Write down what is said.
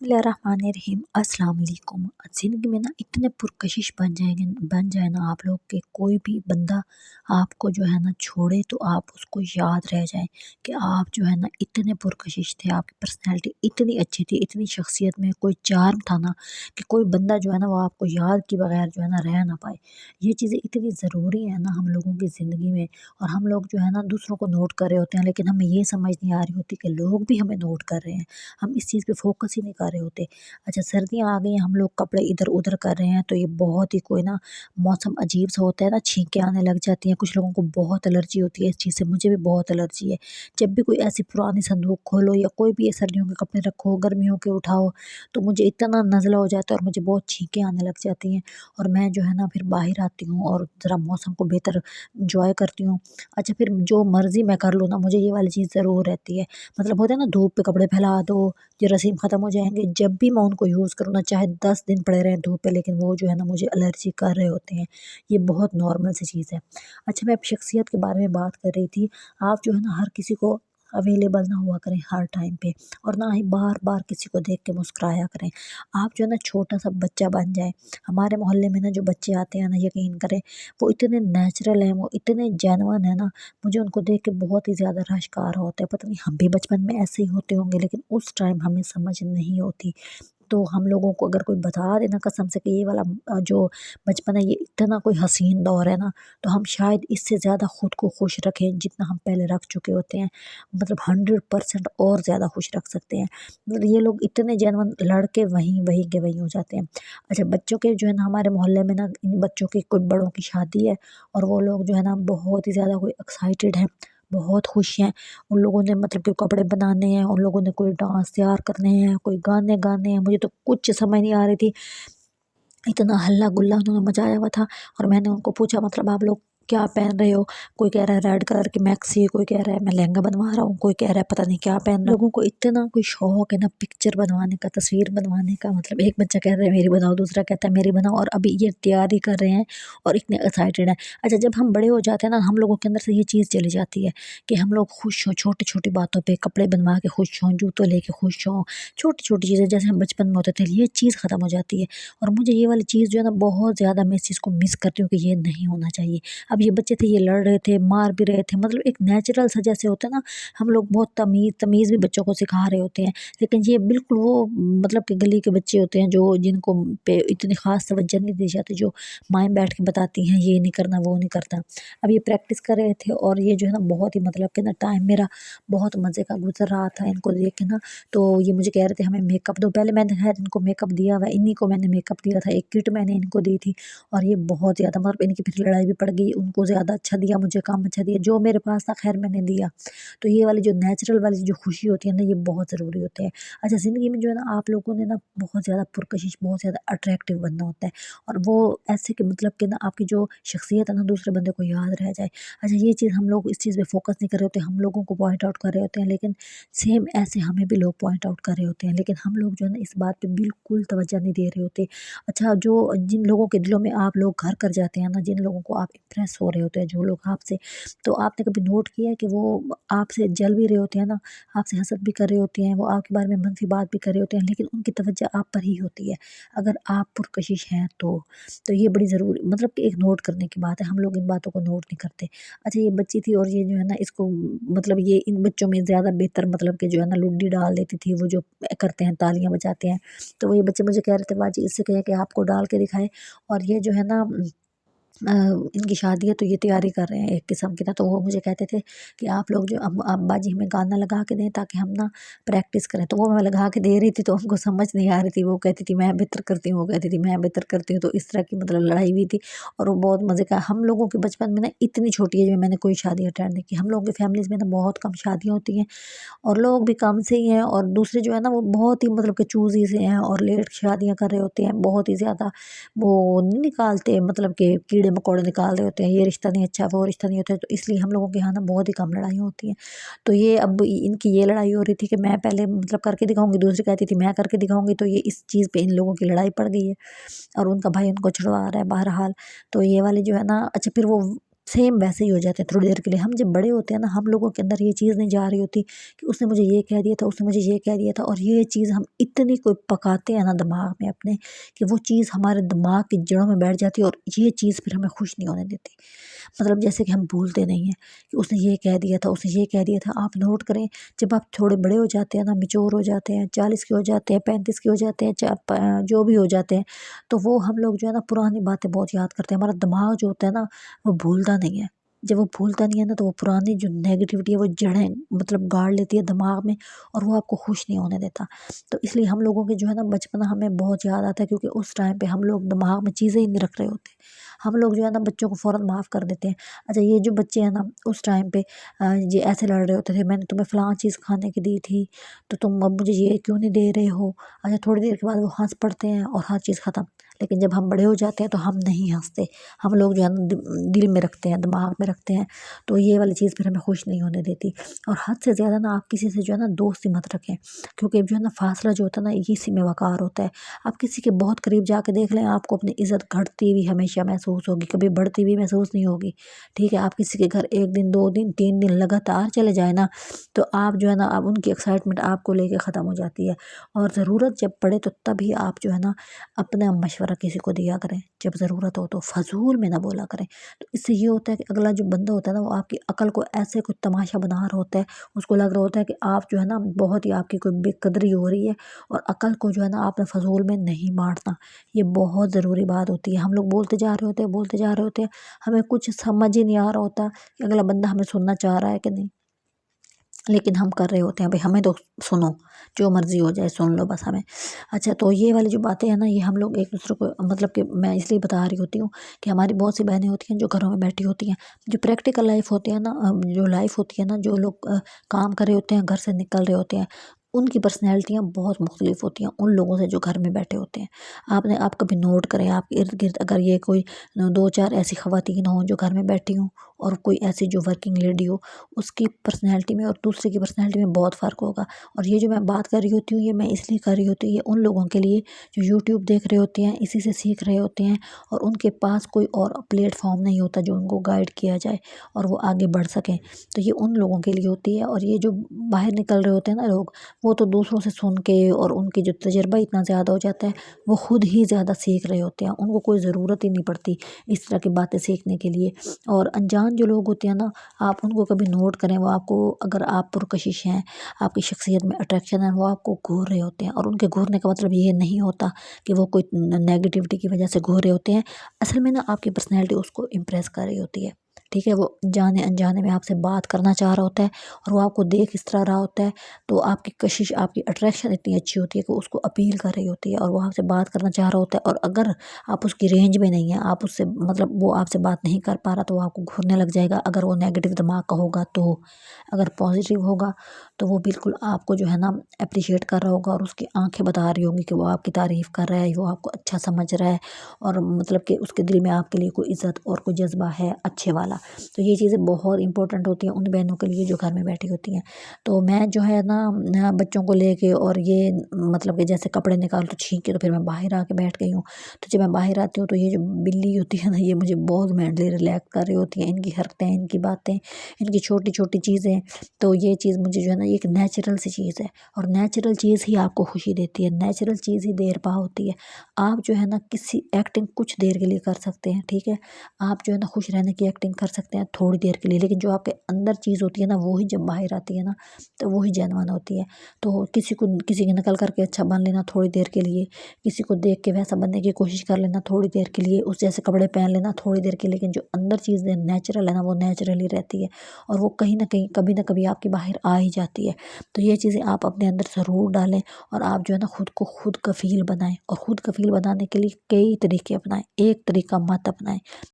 बिस्मिल्लाहिर्रहमानिर्रहीम। अस्सलाम वालेकुम। ज़िंदगी में ना इतने पुरकशिश बन जाए ना आप लोग के कोई भी बंदा आपको जो है ना छोड़े तो आप उसको याद रह जाए कि आप जो है ना इतने पुरकशिश थे, आपकी पर्सनैलिटी इतनी अच्छी थी, इतनी शख्सियत में कोई चार्म था ना कि कोई बंदा जो है ना वो आपको याद किए बगैर जो है ना रह ना पाए। ये चीज़ें इतनी ज़रूरी है ना हम लोगों की ज़िंदगी में, और हम लोग जो है ना दूसरों को नोट कर रहे होते हैं, लेकिन हमें ये समझ नहीं आ रही होती कि लोग भी हमें नोट कर रहे हैं। हम इस चीज़ पे फ़ोकस ही नहीं कर रहे होते। अच्छा, सर्दियाँ आ गई हैं, हम लोग कपड़े इधर-उधर कर रहे हैं, तो ये बहुत ही कोई ना मौसम अजीब सा होता है ना, छींकें आने लग जाती हैं, कुछ लोगों को बहुत एलर्जी होती है इस चीज़ से, मुझे भी बहुत एलर्जी है। जब भी कोई ऐसी पुरानी संदूक खोलो या कोई भी ये सर्दियों के कपड़े रखो, गर्मियों के उठाओ, तो मुझे इतना नज़ला हो जाता है और मुझे बहुत छींकें आने लग जाती हैं, और मैं जो है ना फिर बाहर आती हूँ और ज़रा मौसम को बेहतर एन्जॉय करती हूँ। अच्छा, फिर जो मर्ज़ी मैं कर लूँ ना, मुझे ये वाली चीज़ ज़रूर रहती है। मतलब होता है ना, धूप पे कपड़े फैला दो, ये रसीम ख़त्म हो जाएँगे। जब भी मैं उनको यूज़ करूँ ना, चाहे 10 दिन पड़े रहें धूप पे, लेकिन वो जो है ना मुझे एलर्जी कर रहे होते हैं। ये बहुत नॉर्मल सी चीज़ है। अच्छा, मैं अब शख्सियत के बारे में बात कर रही थी। आप जो है ना हर किसी को अवेलेबल ना हुआ करें हर टाइम पे, और ना ही बार-बार किसी को देख के मुस्कुराया करें। आप जो है ना छोटा-सा बच्चा बन जाएँ। हमारे मोहल्ले में ना जो बच्चे आते हैं ना, यकीन करें, वो इतने नेचुरल हैं, वो इतने जेन्युइन हैं ना, मुझे उनको देख के बहुत ही ज़्यादा रश्क आ रहा होता है। पता नहीं हम भी बचपन में ऐसे ही होते होंगे, लेकिन उस टाइम हमें समझ नहीं होती। तो हम लोगों को अगर कोई बता दे ना कसम से कि ये वाला जो बचपन है ये इतना कोई हसीन दौर है ना, तो हम शायद इससे ज़्यादा खुद को खुश रखें जितना हम पहले रख चुके होते हैं। मतलब 100% और ज़्यादा खुश रख सकते हैं। मतलब ये लोग इतने जेन्युइन, लड़के वहीं वहीं के वहीं हो जाते हैं। अच्छा, बच्चों के जो है ना हमारे मोहल्ले में ना इन बच्चों की कोई बड़ों की शादी है, और वो लोग जो है ना बहुत ही ज़्यादा कोई एक्साइटेड हैं, बहुत खुश हैं। उन लोगों ने मतलब कि कपड़े बनाने हैं, उन लोगों ने कोई डांस तैयार करने हैं, कोई गाने गाने हैं, मुझे तो कुछ समझ नहीं आ रही थी। इतना हल्ला-गुल्ला उन्होंने मचाया हुआ था, और मैंने उनको पूछा, मतलब आप लोग क्या पहन रहे हो? कोई कह रहा है रेड कलर की मैक्सी, कोई कह रहा है मैं लहंगा बनवा रहा हूँ, कोई कह रहा है पता नहीं क्या पहन रहा हूँ। लोगों को इतना कोई शौक है ना पिक्चर बनवाने का, तस्वीर बनवाने का, मतलब एक बच्चा कह रहा है मेरी बनाओ, दूसरा कहता है मेरी बनाओ, और अभी ये तैयारी कर रहे हैं और इतने एक्साइटेड हैं। अच्छा, जब हम बड़े हो जाते हैं ना, हम लोगों के अंदर से ये चीज़ चली जाती है कि हम लोग खुश हों, छोटी-छोटी बातों पे कपड़े बनवा के खुश हों, जूते लेके खुश हों, छोटी-छोटी चीज़ें जैसे हम बचपन में होते थे, ये चीज़ ख़त्म हो जाती है। और मुझे ये वाली चीज़ जो है ना बहुत ज़्यादा, मैं इस चीज़ को मिस करती हूँ कि ये नहीं होना चाहिए। अब ये बच्चे थे, ये लड़ रहे थे, मार भी रहे थे, मतलब एक नेचुरल सा जैसे होता है ना, हम लोग बहुत तमीज़ भी बच्चों को सिखा रहे होते हैं, लेकिन ये बिल्कुल वो मतलब कि गली के बच्चे होते हैं जो जिनको पे इतनी ख़ास तवज्जो नहीं दी जाती, जो माएँ बैठ के बताती हैं ये नहीं करना, वो नहीं करना। अब ये प्रैक्टिस कर रहे थे, और ये जो है ना बहुत ही मतलब कि ना टाइम मेरा बहुत मज़े का गुज़र रहा था इनको देख के ना। तो ये मुझे कह रहे थे हमें मेकअप दो, पहले मैंने खैर इनको मेकअप दिया हुआ है, इन्हीं को मैंने मेकअप दिया था, एक किट मैंने इनको दी थी, और ये बहुत ज़्यादा मतलब इनकी फिर लड़ाई भी पड़ गई, उनको ज़्यादा अच्छा दिया, मुझे कम अच्छा दिया, जो मेरे पास था खैर मैंने दिया। तो ये वाली जो नेचुरल वाली जो खुशी होती है ना, ये बहुत ज़रूरी होती है। अच्छा, ज़िंदगी में जो है ना आप लोगों ने ना बहुत ज़्यादा पुरकशिश, बहुत ज़्यादा अट्रैक्टिव बनना होता है, और वो ऐसे कि मतलब कि ना आपकी जो शख्सियत है ना दूसरे बंदे को याद रह जाए। अच्छा, ये चीज़ हम लोग इस चीज़ पे फ़ोकस नहीं कर रहे होते, हम लोगों को पॉइंट आउट कर रहे होते हैं, लेकिन सेम ऐसे हमें भी लोग पॉइंट आउट कर रहे होते हैं, लेकिन हम लोग जो है ना इस बात पे बिल्कुल तवज्जो नहीं दे रहे होते। अच्छा, जो जिन लोगों के दिलों में आप लोग घर कर जाते हैं ना, जिन लोगों को आप इम्प्रेस हो रहे होते हैं, जो लोग आपसे, तो आपने कभी नोट किया है कि वो आपसे जल भी रहे होते हैं ना, आपसे हसद भी कर रहे होते हैं, वो आपके बारे में मनफ़ी बात भी कर रहे होते हैं, लेकिन उनकी तवज्जो आप पर ही होती है, अगर आप पुरकशिश हैं तो। तो ये बड़ी ज़रूरी, मतलब कि एक नोट करने की बात है, हम लोग इन बातों को नोट नहीं करते। अच्छा, ये बच्ची थी, और ये जो है ना इसको मतलब ये इन बच्चों में ज़्यादा बेहतर मतलब कि जो है ना लुड्डी डाल देती थी, वो जो करते हैं तालियाँ बजाते हैं। तो वो ये बच्चे मुझे कह रहे थे बाजी इससे कहिए कि आपको डाल के दिखाएँ, और ये जो है ना अ, इनकी शादी है तो ये तैयारी कर रहे हैं एक किस्म की ना, तो वो मुझे कहते थे कि आप लोग जो अब अब्बा जी हमें गाना लगा के दें ताकि हम ना प्रैक्टिस करें, तो वो मैं लगा के दे रही थी, तो हमको समझ नहीं आ रही थी, वो कहती थी मैं बेहतर करती हूँ, वो कहती थी मैं बेहतर करती हूँ, तो इस तरह की मतलब लड़ाई हुई थी। और वो बहुत मज़े का, हम लोगों के बचपन में ना इतनी छोटी एज में मैंने कोई शादी अटेंड नहीं की, हम लोगों की फैमिलीज़ में ना बहुत कम शादियाँ होती हैं, और लोग भी कम से ही हैं, और दूसरे जो है ना वो बहुत ही मतलब कि चूज़ी से हैं, और लेट शादियाँ कर रहे होते हैं, बहुत ही ज़्यादा वो नहीं निकालते, मतलब कि कीड़े-मकोड़े निकाल रहे होते हैं, ये रिश्ता नहीं अच्छा, वो रिश्ता नहीं होता है, तो इसलिए हम लोगों के यहाँ ना बहुत ही कम लड़ाइयाँ होती हैं। तो ये अब इनकी ये लड़ाई हो रही थी कि मैं पहले मतलब करके दिखाऊँगी, दूसरी कहती थी मैं करके दिखाऊँगी, तो ये इस चीज़ पे इन लोगों की लड़ाई पड़ गई है, और उनका भाई उनको छुड़वा रहा है बहरहाल। तो ये वाली जो है ना, अच्छा, फिर वो सेम वैसे ही हो जाते हैं थोड़ी देर के लिए। हम जब बड़े होते हैं ना, हम लोगों के अंदर ये चीज़ नहीं जा रही होती कि उसने मुझे ये कह दिया था, उसने मुझे ये कह दिया था, और ये चीज़ हम इतनी कोई पकाते हैं ना दिमाग में अपने, कि वो चीज़ हमारे दिमाग की जड़ों में बैठ जाती है, और ये चीज़ फिर हमें खुश नहीं होने देती। मतलब जैसे कि हम भूलते नहीं हैं कि उसने ये कह दिया था, उसने ये कह दिया था। आप नोट करें, जब आप थोड़े बड़े हो जाते हैं ना, मैच्योर हो जाते हैं, 40 के हो जाते हैं, 35 के हो जाते हैं, जो भी हो जाते हैं, तो वो हम लोग जो है ना पुरानी बातें बहुत याद करते हैं। हमारा दिमाग जो होता है ना, वो भूलता नहीं है। जब वो भूलता नहीं है ना, तो वो पुरानी जो नेगेटिविटी है वो जड़ें मतलब गाड़ लेती है दिमाग में, और वो आपको खुश नहीं होने देता। तो इसलिए हम लोगों के जो है ना बचपना हमें बहुत याद आता है, क्योंकि उस टाइम पे हम लोग दिमाग में चीज़ें ही नहीं रख रहे होते। हम लोग जो है ना बच्चों को फ़ौरन माफ़ कर देते हैं। अच्छा, ये जो बच्चे हैं ना उस टाइम पे ये ऐसे लड़ रहे होते थे, मैंने तुम्हें फ़लाँ चीज़ खाने की दी थी, तो तुम अब मुझे ये क्यों नहीं दे रहे हो? अच्छा, थोड़ी देर के बाद वो हँस पड़ते हैं और हर चीज़ ख़त्म। लेकिन जब हम बड़े हो जाते हैं तो हम नहीं हँसते। हम लोग जो है ना दिल में रखते हैं, दिमाग में रखते हैं। तो ये वाली चीज़ फिर हमें खुश नहीं होने देती। और हद से ज़्यादा ना आप किसी से जो है ना दोस्ती मत रखें, क्योंकि जो है ना फासला जो होता है ना, इसी में वक़ार होता है। आप किसी के बहुत करीब जाके देख लें, आपको अपनी इज़्ज़त घटती हुई हमेशा महसूस होगी, कभी बढ़ती हुई महसूस नहीं होगी। ठीक है, आप किसी के घर 1 दिन, 2 दिन, 3 दिन लगातार चले जाएँ ना, तो आप जो है ना, अब उनकी एक्साइटमेंट आपको लेके ख़त्म हो जाती है। और ज़रूरत जब पड़े तो तभी आप जो है ना अपना मशवरा किसी को दिया करें, जब ज़रूरत हो तो फ़ज़ूल में ना बोला करें। तो इससे ये होता है कि अगला जो बंदा होता है ना, वो आपकी अकल को ऐसे कोई तमाशा बना रहा होता है, उसको लग रहा होता है कि आप जो है ना बहुत ही आपकी कोई बेकदरी हो रही है, और अकल को जो है ना आपने फ़ज़ूल में नहीं बाँटना। ये बहुत ज़रूरी बात होती है। हम लोग बोलते जा रहे होते हैं, बोलते जा रहे होते हैं, हमें कुछ समझ ही नहीं आ रहा होता कि अगला बंदा हमें सुनना चाह रहा है कि नहीं। लेकिन हम कर रहे होते हैं, भाई हमें तो सुनो, जो मर्ज़ी हो जाए सुन लो बस हमें। अच्छा, तो ये वाली जो बातें हैं ना, ये हम लोग एक दूसरे को मतलब कि मैं इसलिए बता रही होती हूँ कि हमारी बहुत सी बहनें होती हैं जो घरों में बैठी होती हैं, जो प्रैक्टिकल लाइफ होती है ना, जो लाइफ होती है ना, जो लोग काम कर रहे होते हैं, घर से निकल रहे होते हैं, उनकी पर्सनैलिटियाँ बहुत मुख्तलिफ होती हैं उन लोगों से जो घर में बैठे होते हैं। आप कभी नोट करें, आपके इर्द गिर्द अगर ये कोई 2-4 ऐसी ख़वातीन हों जो घर में बैठी हों, और कोई ऐसी जो वर्किंग लेडी हो, उसकी पर्सनैलिटी में और दूसरे की पर्सनैलिटी में बहुत फ़र्क होगा। और ये जो मैं बात कर रही होती हूँ, ये मैं इसलिए कर रही होती हूँ, ये उन लोगों के लिए जो यूट्यूब देख रहे होते हैं, इसी से सीख रहे होते हैं, और उनके पास कोई और प्लेटफॉर्म नहीं होता जो उनको गाइड किया जाए और वो आगे बढ़ सकें। तो ये उन लोगों के लिए होती है। और ये जो बाहर निकल रहे होते हैं ना लोग, वो तो दूसरों से सुन के, और उनकी जो तजुर्बा इतना ज़्यादा हो जाता है, वो खुद ही ज़्यादा सीख रहे होते हैं, उनको कोई ज़रूरत ही नहीं पड़ती इस तरह की बातें सीखने के लिए। और अनजान जो लोग होते हैं ना, आप उनको कभी नोट करें, वो आपको, अगर आप पुरकशिश हैं, आपकी शख्सियत में अट्रैक्शन है, वो आपको घूर रहे होते हैं। और उनके घूरने का मतलब ये नहीं होता कि वो कोई नेगेटिविटी की वजह से घूर रहे होते हैं। असल में ना आपकी पर्सनैलिटी उसको इम्प्रेस कर रही होती है। ठीक है, वो जाने अनजाने में आपसे बात करना चाह रहा होता है, और वो आपको देख इस तरह रहा होता है, तो आपकी कशिश, आपकी अट्रैक्शन इतनी अच्छी होती है कि उसको अपील कर रही होती है, और वो आपसे बात करना चाह रहा होता है। और अगर आप उसकी रेंज में नहीं है, आप उससे मतलब वो आपसे बात नहीं कर पा रहा, तो वो आपको घूरने लग जाएगा। अगर वो नेगेटिव दिमाग का होगा तो, अगर पॉजिटिव होगा तो वो बिल्कुल आपको जो है ना अप्रिशिएट कर रहा होगा, और उसकी आंखें बता रही होंगी कि वो आपकी तारीफ़ कर रहा है, वो आपको अच्छा समझ रहा है, और मतलब कि उसके दिल में आपके लिए कोई इज़्ज़त और कोई जज्बा है अच्छे वाला। तो ये चीज़ें बहुत इंपॉर्टेंट होती हैं उन बहनों के लिए जो घर में बैठी होती हैं। तो मैं जो है ना बच्चों को लेके, और ये मतलब कि जैसे कपड़े निकाल तो छींक के, तो फिर मैं बाहर आके बैठ गई हूँ। तो जब मैं बाहर आती हूँ, तो ये जो बिल्ली होती है ना, ये मुझे बहुत मेंटली रिलैक्स कर रही होती है। इनकी हरकतें, इनकी बातें, इनकी छोटी छोटी चीज़ें, तो ये चीज़ मुझे जो है ना, ये एक नेचुरल सी चीज़ है, और नेचुरल चीज़ ही आपको खुशी देती है, नेचुरल चीज़ ही देर पा होती है। आप जो है ना किसी एक्टिंग कुछ देर के लिए कर सकते हैं, ठीक है, आप जो है ना खुश रहने की एक्टिंग कर सकते हैं थोड़ी देर के लिए, लेकिन जो आपके अंदर चीज़ होती है ना, वो ही जब बाहर आती है ना, तो वो ही जेन्युइन होती है। तो किसी की नकल करके अच्छा बन लेना थोड़ी देर के लिए, किसी को देख के वैसा बनने की कोशिश कर लेना थोड़ी देर के लिए, उस जैसे कपड़े पहन लेना थोड़ी देर के लिए, लेकिन जो अंदर चीज़ नेचुरल है ना, वो नेचुरली रहती है, और वो कहीं ना कहीं कभी ना कभी आपकी बाहर आ ही जाती है। तो ये चीज़ें आप अपने अंदर ज़रूर डालें, और आप जो है ना खुद को खुद कफ़ील बनाएं, और खुद कफ़ील बनाने के लिए कई तरीके अपनाएं, एक तरीका मत अपनाएं।